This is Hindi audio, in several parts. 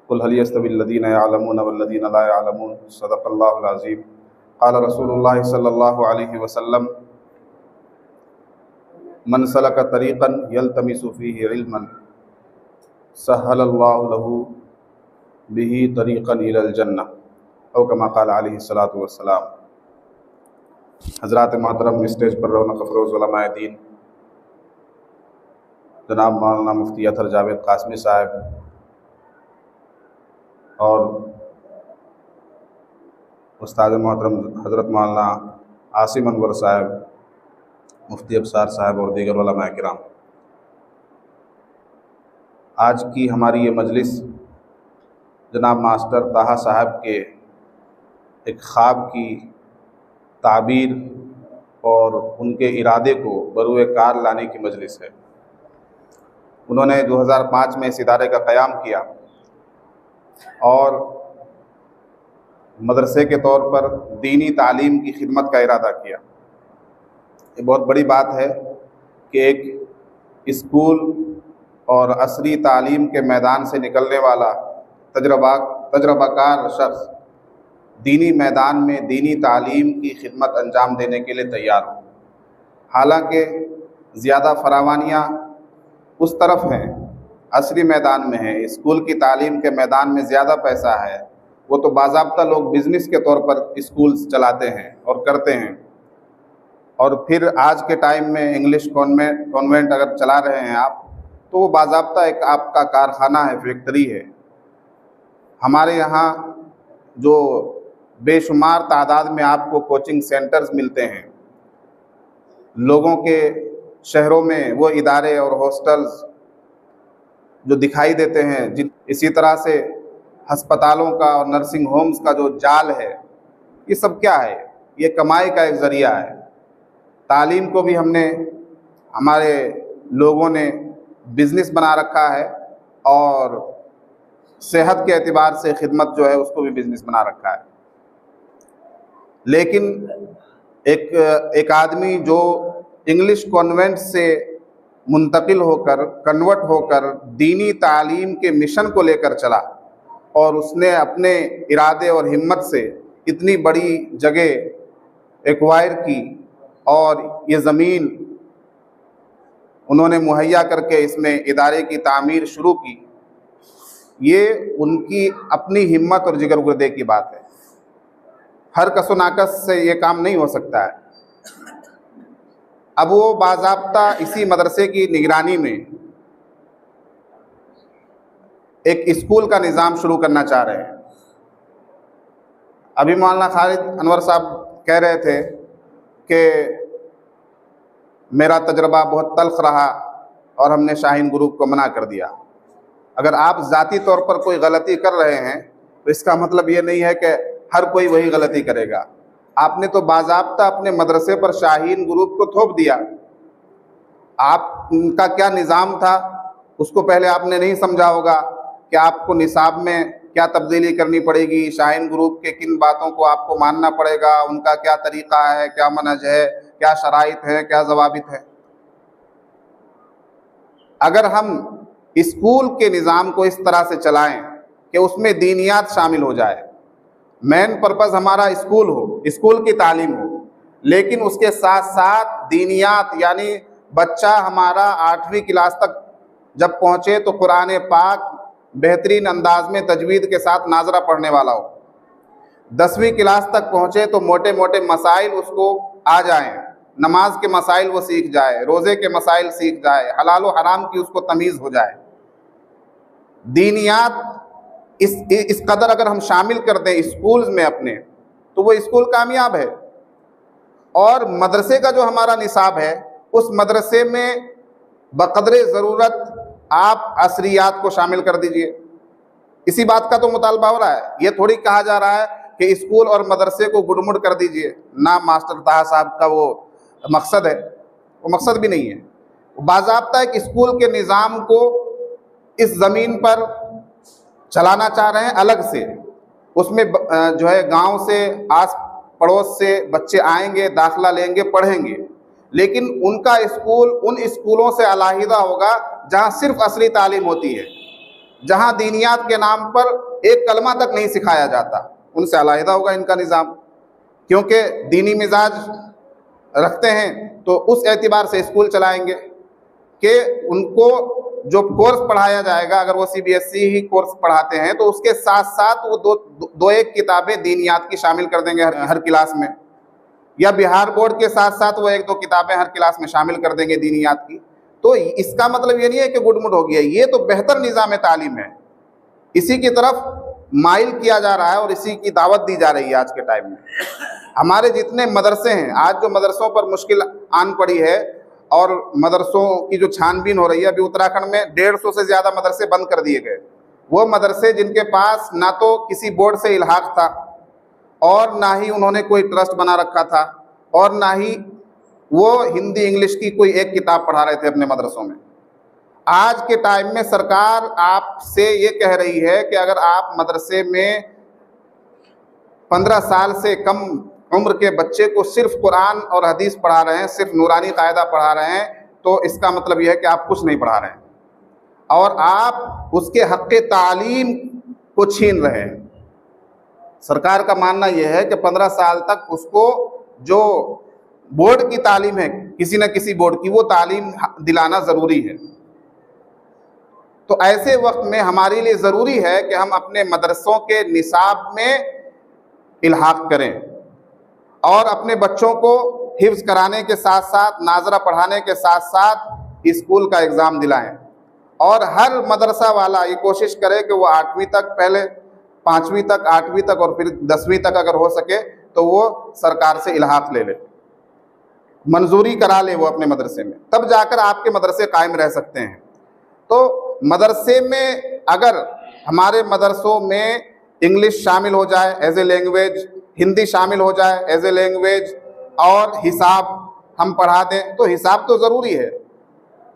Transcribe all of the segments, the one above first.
कुल हल यस्तविल्लज़ीना यअलमून वल्लज़ीना ला यअलमून सदक़ल्लाहुल अज़ीम। क़ाल रसूलुल्लाह सल्लल्लाहु अलैहि वसल्लम मन सलक तरीक़न यल्तमिसु फ़ीहि इल्मन सहलल्लाहु लहू बिही तरीक़न इलल जन्नह औ कमा क़ाल अलैहि सलातु वस्सलाम। हज़रात मोहतरम, स्टेज पर रौनक़ अफ़रोज़ उलमाए दीन जनाब मौलाना मुफ्ती अतहर जावेद क़ासमी साहब और उस्ताद मोहतरम हज़रत मौलाना आसिम अनवर साहब, मुफ्ती अबसार साहब और दीगर उलमाए किराम, आज की हमारी ये मजलिस जनाब मास्टर ताहा साहब के एक ख्वाब की ताबीर और उनके इरादे को बरूए कार लाने की मजलिस है। उन्होंने 2005 में इस इदारे का क़याम किया और मदरसे के तौर पर दीनी तालीम की खिदमत का इरादा किया। ये बहुत बड़ी बात है कि एक स्कूल और असरी तालीम के मैदान से निकलने वाला तजर्बाकार शख्स दीनी मैदान में दीनी तालीम की खिदमत अंजाम देने के लिए तैयार हो। हालांकि ज़्यादा फरावानियाँ उस तरफ हैं, असरी मैदान में है, स्कूल की तालीम के मैदान में ज़्यादा पैसा है। वो तो बाज़ाब्ता लोग बिज़नेस के तौर पर स्कूल्स चलाते हैं और करते हैं, और फिर आज के टाइम में इंग्लिश कॉन्वेंट अगर चला रहे हैं आप, तो वो बाज़ाब्ता एक आपका कारखाना है, फैक्ट्री है। हमारे यहाँ जो बेशुमार तादाद में आपको कोचिंग सेंटर्स मिलते हैं, लोगों के शहरों में वो इदारे और हॉस्टल्स जो दिखाई देते हैं, इसी तरह से हस्पतालों का और नर्सिंग होम्स का जो जाल है, ये सब क्या है? ये कमाई का एक ज़रिया है। तालीम को भी हमारे लोगों ने बिज़नेस बना रखा है और सेहत के एतबार से खिदमत जो है उसको भी बिज़नेस बना रखा है। लेकिन एक आदमी जो इंग्लिश कॉन्वेंट से मुंतकिल होकर, कन्वर्ट होकर दीनी तालीम के मिशन को लेकर चला और उसने अपने इरादे और हिम्मत से इतनी बड़ी जगह एक्वायर की और ये ज़मीन उन्होंने मुहैया करके इसमें इदारे की तामीर शुरू की, ये उनकी अपनी हिम्मत और जिगरगुर्दे की बात है। हर कसोनाकस से ये काम नहीं हो सकता है। अब वो बाज़ाब्ता इसी मदरसे की निगरानी में एक स्कूल का निज़ाम शुरू करना चाह रहे हैं। अभी मौलाना खालिद अनवर साहब कह रहे थे कि मेरा तजर्बा बहुत तल्ख रहा और हमने शाहीन ग्रुप को मना कर दिया। अगर आप ज़ाती तौर पर कोई गलती कर रहे हैं तो इसका मतलब ये नहीं है कि हर कोई वही गलती करेगा। आपने तो बाज़ाब्ता अपने मदरसे पर शाहीन ग्रुप को थोप दिया। आपका क्या निज़ाम था उसको पहले आपने नहीं समझा होगा कि आपको निसाब में क्या तब्दीली करनी पड़ेगी, शाहीन ग्रुप के किन बातों को आपको मानना पड़ेगा, उनका क्या तरीक़ा है, क्या मनहज है, क्या शराइत है, क्या ज़वाबित है। अगर हम स्कूल के निज़ाम को इस तरह से चलाएं कि उसमें दीनियात शामिल हो जाए, मेन पर्पज़ हमारा स्कूल हो, स्कूल की तालीम हो, लेकिन उसके साथ साथ दीनियात, यानी बच्चा हमारा 8वीं क्लास तक जब पहुँचे तो कुरान पाक बेहतरीन अंदाज में तजवीद के साथ नाजरा पढ़ने वाला हो, 10वीं क्लास तक पहुँचे तो मोटे मोटे मसाइल उसको आ जाएं, नमाज के मसाइल वो सीख जाए, रोज़े के मसाइल सीख जाए, हलाल व हराम की उसको तमीज़ हो जाए। दीनियात इस कदर अगर हम शामिल कर दें स्कूल्स में अपने, तो वो स्कूल कामयाब है। और मदरसे का जो हमारा निसाब है, उस मदरसे में बक़दरे ज़रूरत आप असरियात को शामिल कर दीजिए। इसी बात का तो मुतालबा हो रहा है। ये थोड़ी कहा जा रहा है कि स्कूल और मदरसे को गुड़मुड़ कर दीजिए। ना मास्टर ताहा साहब का वो मकसद है, वो मकसद भी नहीं है। बाज़ाब्ता एक स्कूल के निज़ाम को इस ज़मीन पर चलाना चाह रहे हैं अलग से। उसमें जो है गांव से, आस पड़ोस से बच्चे आएंगे, दाखिला लेंगे, पढ़ेंगे, लेकिन उनका स्कूल उन स्कूलों से अलहदा होगा जहां सिर्फ असली तालीम होती है। जहां दीनियात के नाम पर एक कलमा तक नहीं सिखाया जाता, उनसे अलहदा होगा इनका निज़ाम, क्योंकि दीनी मिजाज रखते हैं तो उस एतबार से स्कूल चलाएंगे कि उनको जो कोर्स पढ़ाया जाएगा, अगर वो CBSE ही कोर्स पढ़ाते हैं तो उसके साथ साथ वो दो एक किताबें दीनियात की शामिल कर देंगे हर क्लास में, या बिहार बोर्ड के साथ साथ वो एक दो किताबें हर क्लास में शामिल कर देंगे दीनियात की। तो इसका मतलब ये नहीं है कि गुडमुड हो गया, ये तो बेहतर निज़ाम तालीम है, इसी की तरफ माइल किया जा रहा है और इसी की दावत दी जा रही है आज के टाइम में। हमारे जितने मदरसे हैं, आज जो मदरसों पर मुश्किल आन पड़ी है और मदरसों की जो छानबीन हो रही है, अभी उत्तराखंड में 150 से ज़्यादा मदरसे बंद कर दिए गए। वो मदरसे जिनके पास ना तो किसी बोर्ड से इल्हाक था और ना ही उन्होंने कोई ट्रस्ट बना रखा था और ना ही वो हिंदी इंग्लिश की कोई एक किताब पढ़ा रहे थे अपने मदरसों में। आज के टाइम में सरकार आपसे ये कह रही है कि अगर आप मदरसे में 15 साल से कम उम्र के बच्चे को सिर्फ कुरान और हदीस पढ़ा रहे हैं, सिर्फ नूरानी कायदा पढ़ा रहे हैं, तो इसका मतलब यह है कि आप कुछ नहीं पढ़ा रहे हैं और आप उसके हक़ तालीम को छीन रहे हैं। सरकार का मानना यह है कि 15 साल तक उसको जो बोर्ड की तालीम है, किसी न किसी बोर्ड की, वो तालीम दिलाना ज़रूरी है। तो ऐसे वक्त में हमारे लिए ज़रूरी है कि हम अपने मदरसों के निसाब में इल्हाक करें और अपने बच्चों को हिफ्ज़ कराने के साथ साथ, नाज़रा पढ़ाने के साथ साथ स्कूल का एग्ज़ाम दिलाएं। और हर मदरसा वाला ये कोशिश करे कि वो 8वीं तक, पहले 5वीं तक, 8वीं तक और फिर 10वीं तक अगर हो सके तो वो सरकार से इल्हाक ले ले, मंजूरी करा ले वो अपने मदरसे में, तब जाकर आपके मदरसे कायम रह सकते हैं। तो मदरसे में अगर हमारे मदरसों में इंग्लिश शामिल हो जाए एज ए लैंग्वेज, हिंदी शामिल हो जाए एज ए लैंग्वेज और हिसाब हम पढ़ा दें, तो हिसाब तो ज़रूरी है।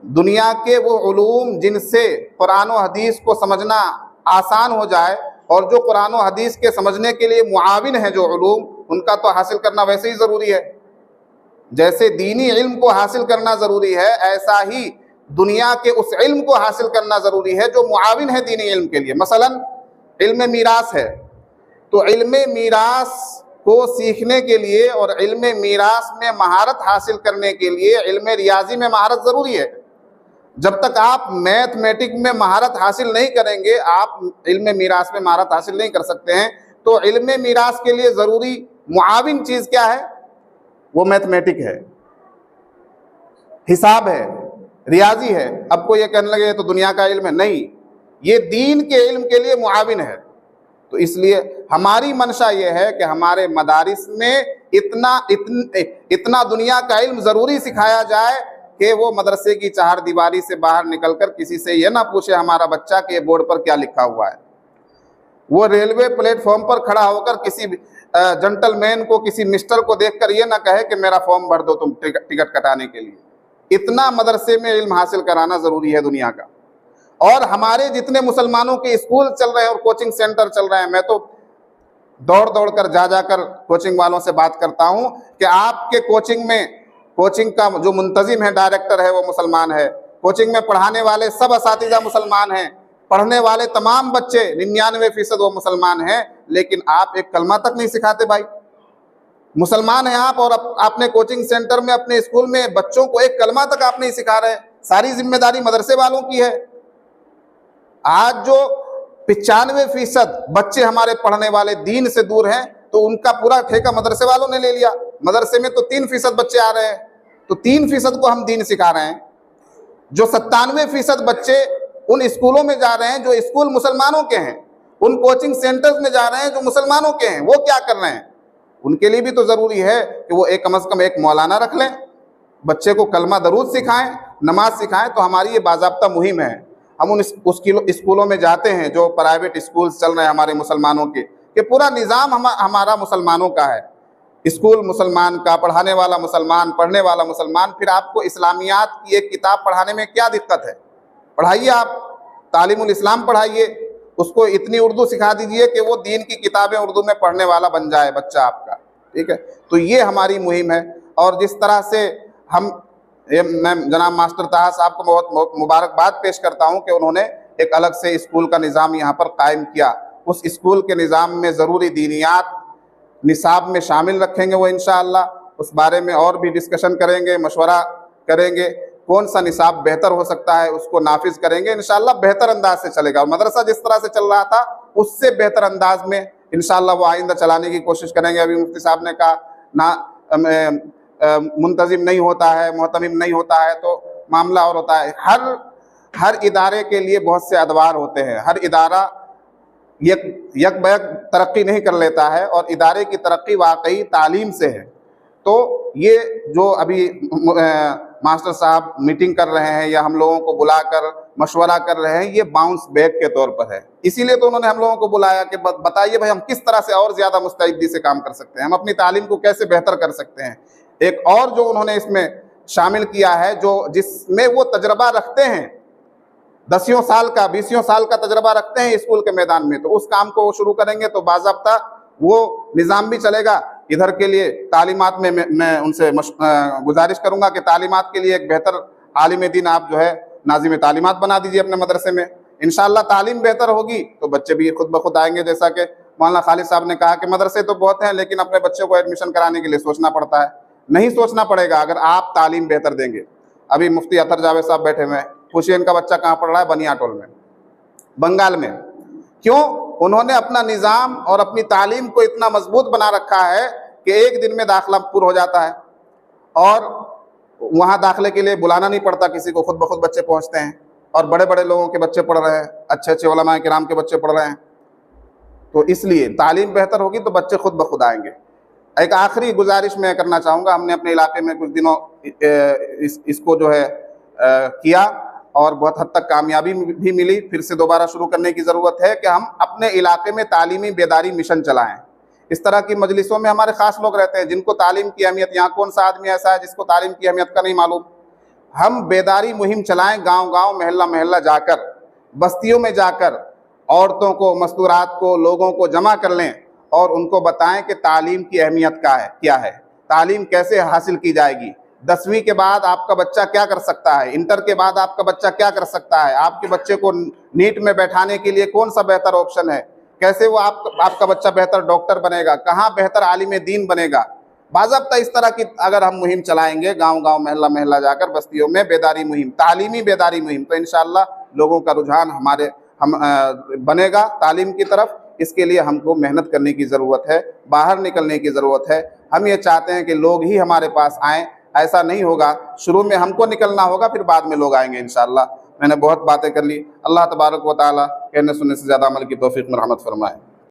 दुनिया के वो उलूम जिनसे कुरान और हदीस को समझना आसान हो जाए और जो कुरान और हदीस के समझने के लिए मुआविन है जो उलूम, उनका तो हासिल करना वैसे ही ज़रूरी है। जैसे दीनी इल्म को हासिल करना ज़रूरी है, ऐसा ही दुनिया के उस इल्म को हासिल करना ज़रूरी है जो मुआविन है दीनी इल्म के लिए। मसलन इल्म मीरास है, तो इल्म मीरास को सीखने के लिए और इल्म मीरास में महारत हासिल करने के लिए इल्म रियाजी में महारत ज़रूरी है। जब तक आप मैथमेटिक में महारत हासिल नहीं करेंगे, आप इल्म मीरास में महारत हासिल नहीं कर सकते हैं। तो इल्म मीरास के लिए ज़रूरी मुआविन चीज़ क्या है? वो मैथमेटिक है, हिसाब है, रियाजी है। अब कोई ये कहने लगे तो दुनिया का इल्म है, नहीं, ये दीन के इल्म के लिए मुआविन है। तो इसलिए हमारी मंशा ये है कि हमारे मदारिस में इतना दुनिया का इल्म ज़रूरी सिखाया जाए कि वो मदरसे की चार दीवारी से बाहर निकलकर किसी से ये ना पूछे हमारा बच्चा कि ये बोर्ड पर क्या लिखा हुआ है। वो रेलवे प्लेटफॉर्म पर खड़ा होकर किसी जेंटलमैन को, किसी मिस्टर को देखकर ये ना कहे कि मेरा फॉर्म भर दो तुम टिकट कटाने के लिए। इतना मदरसे में इल्म हासिल कराना ज़रूरी है दुनिया का। और हमारे जितने मुसलमानों के स्कूल चल रहे हैं और कोचिंग सेंटर चल रहे हैं, मैं तो दौड़ दौड़ कर जाकर कोचिंग वालों से बात करता हूं कि आपके कोचिंग में, कोचिंग का जो मुंतजिम है, डायरेक्टर है, वो मुसलमान है, कोचिंग में पढ़ाने वाले सब असातिज़ा मुसलमान हैं, पढ़ने वाले तमाम बच्चे 99% वो मुसलमान हैं, लेकिन आप एक कलमा तक नहीं सिखाते। भाई मुसलमान हैं आप और आपने कोचिंग सेंटर में, अपने स्कूल में बच्चों को एक कलमा तक आप नहीं सिखा रहे। सारी जिम्मेदारी मदरसे वालों की है। आज जो 95% बच्चे हमारे पढ़ने वाले दीन से दूर हैं, तो उनका पूरा ठेका मदरसे वालों ने ले लिया। मदरसे में तो 3% बच्चे आ रहे हैं, तो 3% को हम दीन सिखा रहे हैं। जो 97% बच्चे उन स्कूलों में जा रहे हैं जो स्कूल मुसलमानों के हैं, उन कोचिंग सेंटर्स में जा रहे हैं जो मुसलमानों के हैं, वो क्या कर रहे हैं? उनके लिए भी तो ज़रूरी है कि वो एक कम से कम एक मौलाना रख लें, बच्चे को कलमा दरूद सिखाएं, नमाज सिखाएं। तो हमारी ये बाज़ाब्ता मुहिम है। हम उन स्कूलों में जाते हैं जो प्राइवेट स्कूल्स चल रहे हैं हमारे मुसलमानों के, कि पूरा निज़ाम हमारा मुसलमानों का है। स्कूल मुसलमान का, पढ़ाने वाला मुसलमान, पढ़ने वाला मुसलमान। फिर आपको इस्लामियात की एक किताब पढ़ाने में क्या दिक्कत है? पढ़ाइए, आप तालीमुल इस्लाम पढ़ाइए, उसको इतनी उर्दू सिखा दीजिए कि वो दीन की किताबें उर्दू में पढ़ने वाला बन जाए बच्चा आपका। ठीक है, तो ये हमारी मुहिम है। और जिस तरह से मैं जनाब मास्टर ताहा साहब को बहुत मुबारकबाद पेश करता हूँ कि उन्होंने एक अलग से स्कूल का निज़ाम यहाँ पर कायम किया। उस स्कूल के निज़ाम में ज़रूरी दीनियात निसाब में शामिल रखेंगे वो इंशाअल्लाह। उस बारे में और भी डिस्कशन करेंगे, मशवरा करेंगे, कौन सा निसाब बेहतर हो सकता है उसको नाफिज करेंगे इंशाअल्लाह। बेहतर अंदाज से चलेगा और मदरसा जिस तरह से चल रहा था उससे बेहतर अंदाज में इंशाअल्लाह वो आइंदा चलाने की कोशिश करेंगे। अभी मुफ्ती साहब ने कहा ना मुंतजिम नहीं होता है, मोहतमिम नहीं होता है, तो मामला और होता है। हर इदारे के लिए बहुत से अदवार होते हैं। हर इदारा यक बैक तरक्की नहीं कर लेता है और इदारे की तरक्की वाकई तालीम से है। तो ये जो अभी मास्टर साहब मीटिंग कर रहे हैं या हम लोगों को बुलाकर मशवरा कर रहे हैं, ये बाउंस बैक के तौर पर है। इसीलिए तो उन्होंने हम लोगों को बुलाया कि बताइए भाई हम किस तरह से और ज़्यादा मुस्तैदी से काम कर सकते हैं, हम अपनी तालीम को कैसे बेहतर कर सकते हैं। एक और जो उन्होंने इसमें शामिल किया है, जो जिसमें वो तजर्बा रखते हैं, 10 साल का 20 साल का तजर्बा रखते हैं स्कूल के मैदान में, तो उस काम को वो शुरू करेंगे तो बाज़ाब्ता वो निज़ाम भी चलेगा। इधर के लिए तालीमात में मैं उनसे गुजारिश करूंगा कि तालीमात के लिए एक बेहतर आलिम दीन आप जो है नाज़िम तालीमात बना दीजिए अपने मदरसे में। इंशाअल्लाह तालीम बेहतर होगी तो बच्चे भी खुद ब खुद आएंगे। जैसा कि मौलाना खालिद साहब ने कहा कि मदरसे तो बहुत हैं लेकिन अपने बच्चे को एडमिशन कराने के लिए सोचना पड़ता है। नहीं सोचना पड़ेगा अगर आप तालीम बेहतर देंगे। अभी मुफ्ती अतर जावेद साहब बैठे हुए हैं, पूछिए इनका बच्चा कहाँ पढ़ रहा है? बनियाटोल में, बंगाल में। क्यों? उन्होंने अपना निज़ाम और अपनी तालीम को इतना मजबूत बना रखा है कि एक दिन में दाखिला पूरा हो जाता है और वहाँ दाखिले के लिए बुलाना नहीं पड़ता किसी को, खुद ब खुद बच्चे पहुँचते हैं और बड़े बड़े लोगों के बच्चे पढ़ रहे हैं, अच्छे अच्छे उलमाए किराम के बच्चे पढ़ रहे हैं। तो इसलिए तालीम बेहतर होगी तो बच्चे खुद ब खुद आएंगे। एक आखिरी गुजारिश मैं करना चाहूँगा, हमने अपने इलाके में कुछ दिनों इसको जो है किया और बहुत हद तक कामयाबी भी मिली। फिर से दोबारा शुरू करने की ज़रूरत है कि हम अपने इलाके में तालीमी बेदारी मिशन चलाएं। इस तरह की मजलिसों में हमारे ख़ास लोग रहते हैं जिनको तालीम की अहमियत, यहाँ कौन सा आदमी ऐसा है जिसको तालीम की अहमियत का नहीं मालूम। हम बेदारी मुहिम चलाएं, गांव गांव महल्ला महल्ला जाकर, बस्तियों में जाकर औरतों को, मस्तूरात को, लोगों को जमा कर लें और उनको बताएं कि तालीम की अहमियत क्या है, तालीम कैसे हासिल की जाएगी। 10वीं के बाद आपका बच्चा क्या कर सकता है, इंटर के बाद आपका बच्चा क्या कर सकता है, आपके बच्चे को नीट में बैठाने के लिए कौन सा बेहतर ऑप्शन है, कैसे वो आपका बच्चा बेहतर डॉक्टर बनेगा, कहाँ बेहतर आलिम दीन बनेगा। बाज़ाब्ता इस तरह की अगर हम मुहिम चलाएंगे गांव गांव महल्ला महल्ला जाकर बस्तियों में बेदारी मुहिम, तालीमी बेदारी मुहिम, तो इंशाअल्लाह लोगों का रुझान बनेगा तालीम की तरफ। इसके लिए हमको मेहनत करने की ज़रूरत है, बाहर निकलने की ज़रूरत है। हम ये चाहते हैं कि लोग ही हमारे पास आएँ, ऐसा नहीं होगा। शुरू में हमको निकलना होगा, फिर बाद में लोग आएंगे इंशाअल्लाह। मैंने बहुत बातें कर ली। अल्लाह तबारक व तआला कहने सुनने से ज़्यादा अमल की तौफीक में रहमत फरमाए।